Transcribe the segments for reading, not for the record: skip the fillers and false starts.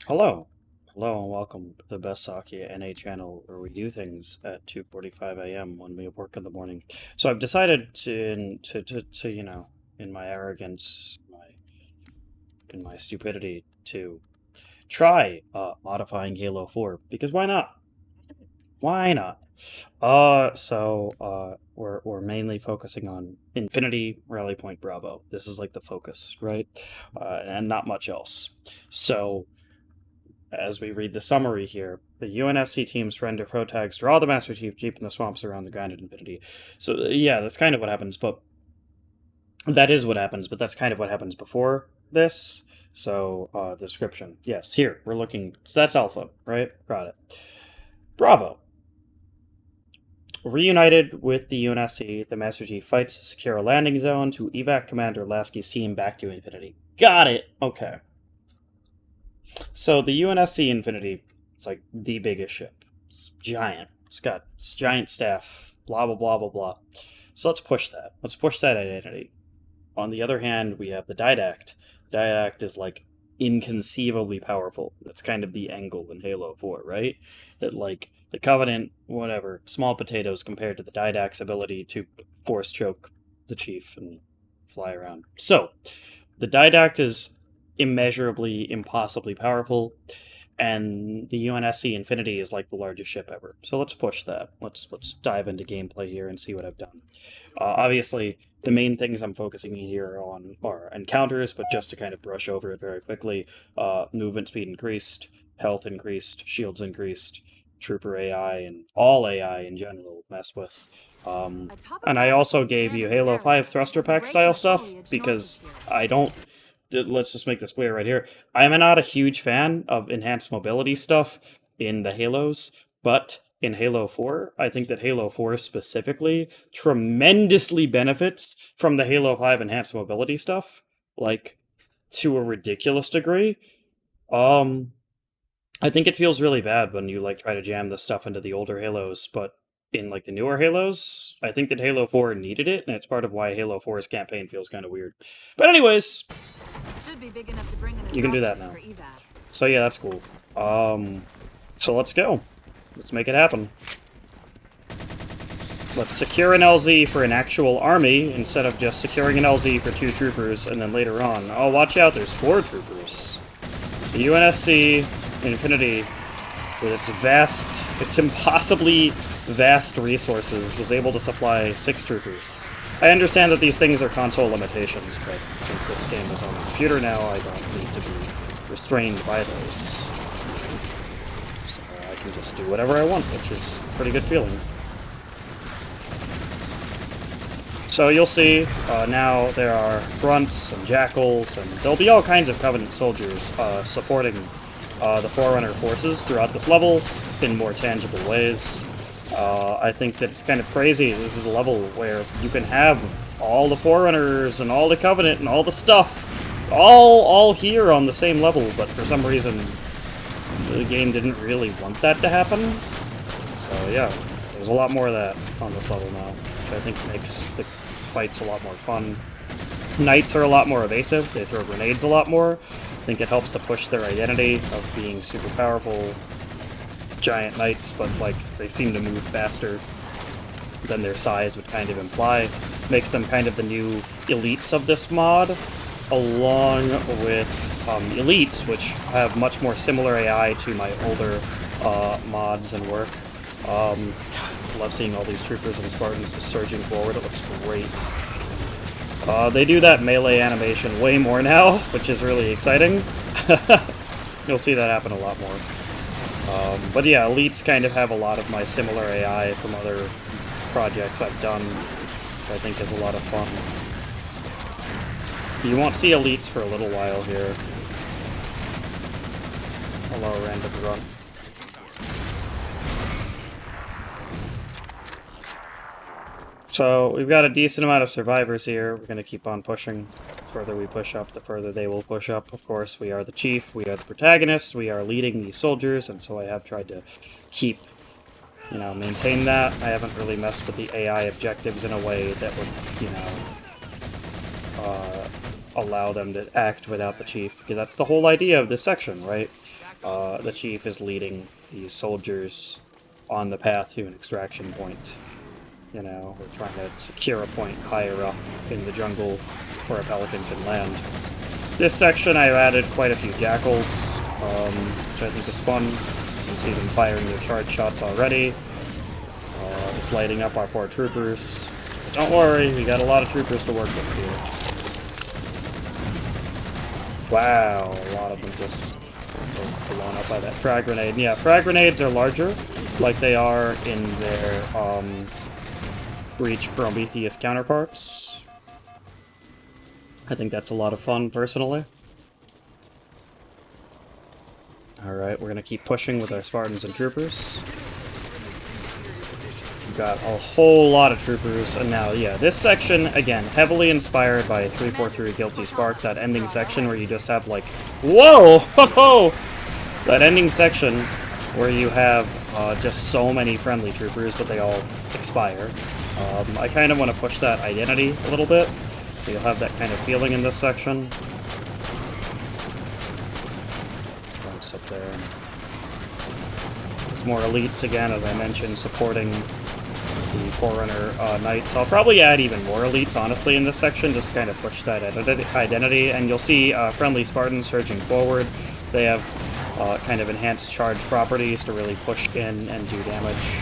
Hello. Hello and welcome to the best Sakuya NA channel where we do things at 2:45 a.m. when we work in the morning. So I've decided to in my arrogance, in my stupidity, to try modifying Halo 4 because why not? Why not? We're mainly focusing on Infinity Rally Point Bravo. This is like the focus, right? And not much else. So as we read the summary here, the UNSC team surrender protags, draw the Master Chief deep in the swamps around the Grounded Infinity. So, yeah, that's kind of what happens, but that is what happens, but that's kind of what happens before this. So, description. Yes, here, we're looking. So that's Alpha, right? Got it. Bravo. Reunited with the UNSC, the Master Chief fights to secure a landing zone to evac Commander Lasky's team back to Infinity. Got it! Okay. So the UNSC Infinity, it's like the biggest ship. It's giant. It's giant staff. Blah blah blah blah blah. So let's push that. Let's push that identity. On the other hand, we have the Didact. Didact is like inconceivably powerful. That's kind of the angle in Halo 4, right? That like the Covenant, whatever, small potatoes compared to the Didact's ability to force choke the chief and fly around. So the Didact is immeasurably, impossibly powerful, and the UNSC Infinity is like the largest ship ever. So let's push that. Let's dive into gameplay here and see what I've done. Obviously, the main things I'm focusing here on are encounters, but just to kind of brush over it very quickly, movement speed increased, health increased, shields increased, trooper AI, and all AI in general mess with. And I also gave you Halo 5 thruster pack style stuff because I don't. Let's just make this clear right here. I'm not a huge fan of enhanced mobility stuff in the Halos, but in Halo 4, I think that Halo 4 specifically tremendously benefits from the Halo 5 enhanced mobility stuff, like to a ridiculous degree. Um, I think it feels really bad when you like try to jam this stuff into the older Halos, but in like the newer Halos, I think that Halo 4 needed it, and it's part of why Halo 4's campaign feels kind of weird. But anyways, Should be big enough to bring in a you can do that now. for evac. So yeah, that's cool. So let's go. Let's make it happen. Let's secure an LZ for an actual army instead of just securing an LZ for 2 troopers and then later on. Oh, watch out, there's 4 troopers. The UNSC Infinity, with its impossibly vast resources, was able to supply 6 troopers. I understand that these things are console limitations, but since this game is on a computer now, I don't need to be restrained by those. So I can just do whatever I want, which is a pretty good feeling. So you'll see, now there are grunts and jackals, and there'll be all kinds of Covenant soldiers supporting the Forerunner forces throughout this level in more tangible ways. I think that it's kind of crazy. This is a level where you can have all the Forerunners and all the Covenant and all the stuff all here on the same level, but for some reason the game didn't really want that to happen. So yeah, there's a lot more of that on this level now, which I think makes the fights a lot more fun. Knights are a lot more evasive. They throw grenades a lot more. I think it helps to push their identity of being super powerful giant knights, but like they seem to move faster than their size would kind of imply. Makes them kind of the new elites of this mod, along with elites, which have much more similar AI to my older mods and work. I just love seeing all these troopers and Spartans just surging forward. It looks great. They do that melee animation way more now, which is really exciting. You'll see that happen a lot more. But yeah, elites kind of have a lot of my similar AI from other projects I've done, which I think is a lot of fun. You won't see elites for a little while here. Hello, random grunt. So we've got a decent amount of survivors here. We're going to keep on pushing. The further we push up, the further they will push up. Of course, we are the chief, we are the protagonist, we are leading these soldiers, and so I have tried to keep, maintain that. I haven't really messed with the AI objectives in a way that would, allow them to act without the chief, because that's the whole idea of this section, right? the chief is leading these soldiers on the path to an extraction point. You know, we're trying to secure a point higher up in the jungle where a pelican can land. This section I've added quite a few jackals, which I think is fun. You can see them firing their charge shots already. Just lighting up our poor troopers. But don't worry, we got a lot of troopers to work with here. Wow, a lot of them just blown up by that frag grenade. And yeah, frag grenades are larger, like they are in their Breach Prometheus counterparts. I think that's a lot of fun, personally. Alright, we're gonna keep pushing with our Spartans and troopers. We've got a whole lot of troopers, and now, yeah, this section, again, heavily inspired by 343 Guilty Spark, that ending section where you just have, like, whoa! Ho-ho! That ending section where you have just so many friendly troopers, but they all expire. I kind of want to push that identity a little bit, so you'll have that kind of feeling in this section. Jumps up there. There's more elites again, as I mentioned, supporting the Forerunner Knights. I'll probably add even more elites, honestly, in this section, just to kind of push that identity, and you'll see friendly Spartans surging forward. They have kind of enhanced charge properties to really push in and do damage.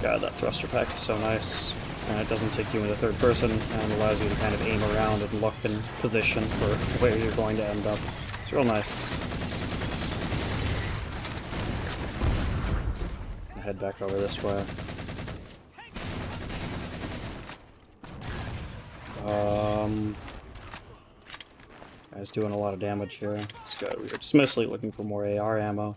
God, that thruster pack is so nice. And it doesn't take you into third person, and allows you to kind of aim around and look in position for where you're going to end up. It's real nice. Head back over this way. Guy's doing a lot of damage here. We're just mostly looking for more AR ammo.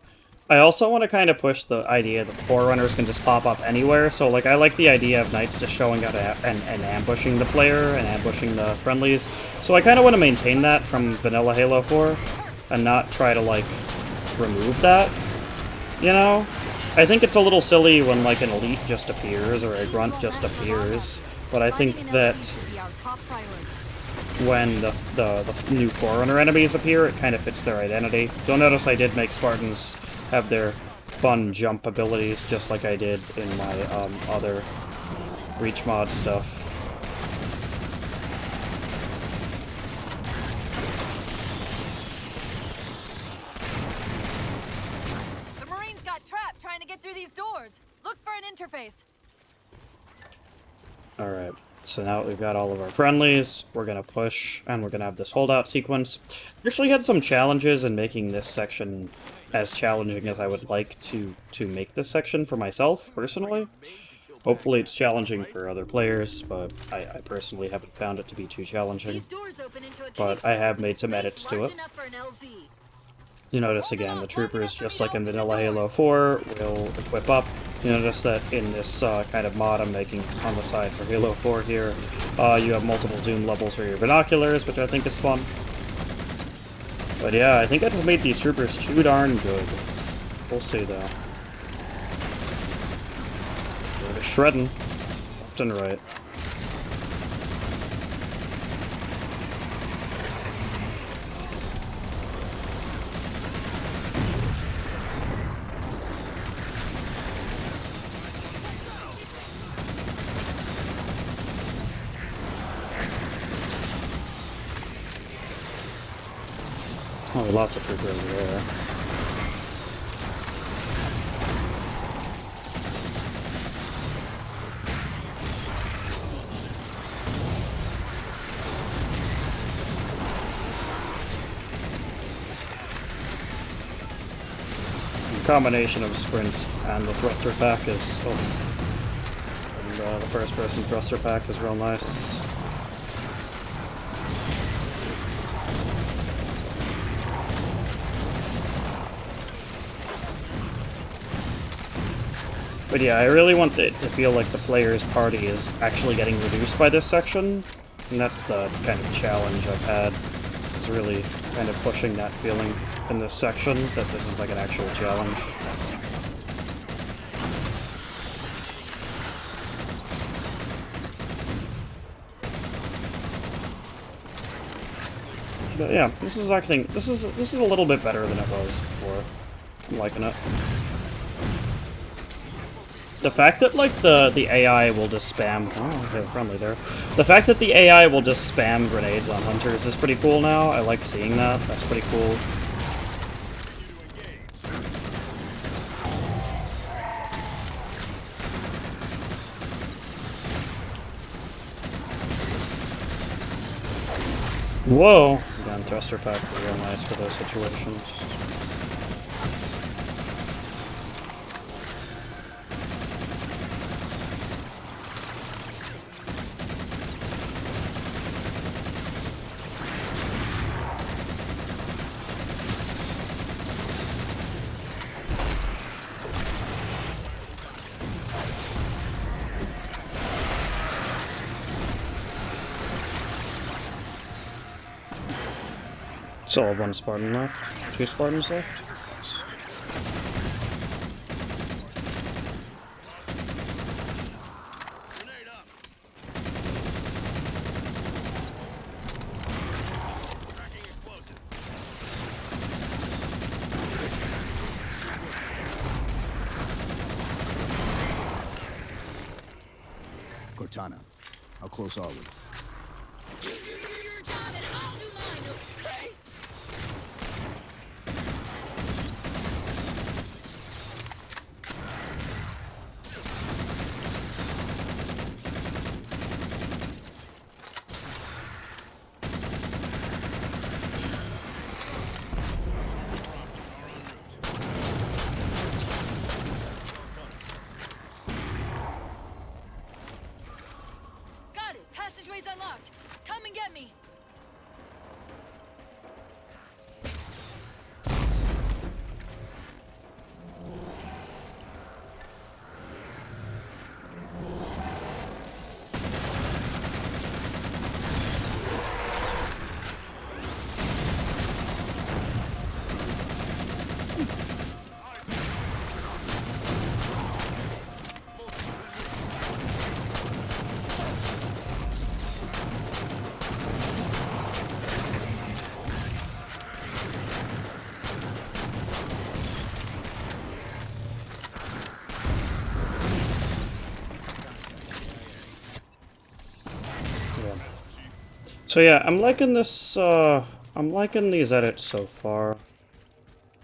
I also want to kind of push the idea that Forerunners can just pop up anywhere, so like I like the idea of Knights just showing out and ambushing the player and ambushing the friendlies. So I kind of want to maintain that from vanilla Halo 4 and not try to like remove that, you know? I think it's a little silly when like an elite just appears or a grunt just appears, but I think that when the new Forerunner enemies appear, it kind of fits their identity. You'll notice I did make Spartans have their fun jump abilities, just like I did in my other Reach mod stuff. The Marines got trapped trying to get through these doors. Look for an interface. Alright, so now that we've got all of our friendlies, we're gonna push, and we're gonna have this holdout sequence. We actually had some challenges in making this section as challenging as I would like to make this section for myself, personally. Hopefully it's challenging for other players, but I personally haven't found it to be too challenging. But I have made some edits to it. You notice again, the troopers, just like in vanilla Halo 4, will equip up. You notice that in this kind of mod I'm making on the side for Halo 4 here, you have multiple zoom levels for your binoculars, which I think is fun. But yeah, I think I've made these troopers too darn good. We'll see though. They're shredding, left and right. Oh, lots of troopers over there. The combination of sprint and the thruster pack is... Oh. And the first person thruster pack is real nice. But yeah, I really want it to feel like the player's party is actually getting reduced by this section, and that's the kind of challenge I've had, is really kind of pushing that feeling in this section, that this is like an actual challenge. But yeah, this is acting. This is a little bit better than it was before. I'm liking it. The fact that like the AI will just spam. Oh, they're friendly there. The fact that the AI will just spam grenades on hunters is pretty cool now. I like seeing that. That's pretty cool. Whoa! Gun thruster pack is real nice for those situations. Still have one Spartan left. 2 Spartans left. Cortana, how close are we? You do your job and I'll do mine, okay? Got it. Passageway's unlocked. Come and get me. So yeah, I'm liking this, I'm liking these edits so far.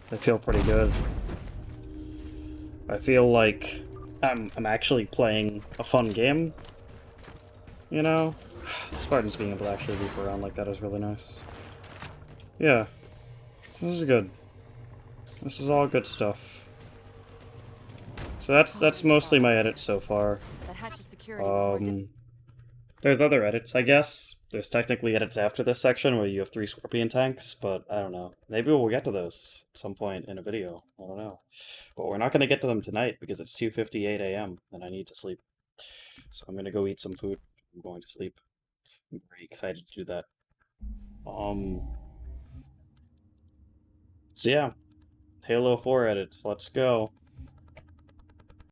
They feel pretty good. I feel like I'm actually playing a fun game. You know? Spartans being able to actually loop around like that is really nice. Yeah. This is good. This is all good stuff. So that's mostly my edits so far. That hatch's security was worth There's other edits, I guess. There's technically edits after this section where you have 3 Scorpion tanks, but I don't know. Maybe we'll get to those at some point in a video. I don't know. But we're not going to get to them tonight because it's 2:58 a.m. and I need to sleep. So I'm going to go eat some food. I'm going to sleep. I'm very excited to do that. So yeah, Halo 4 edits. Let's go.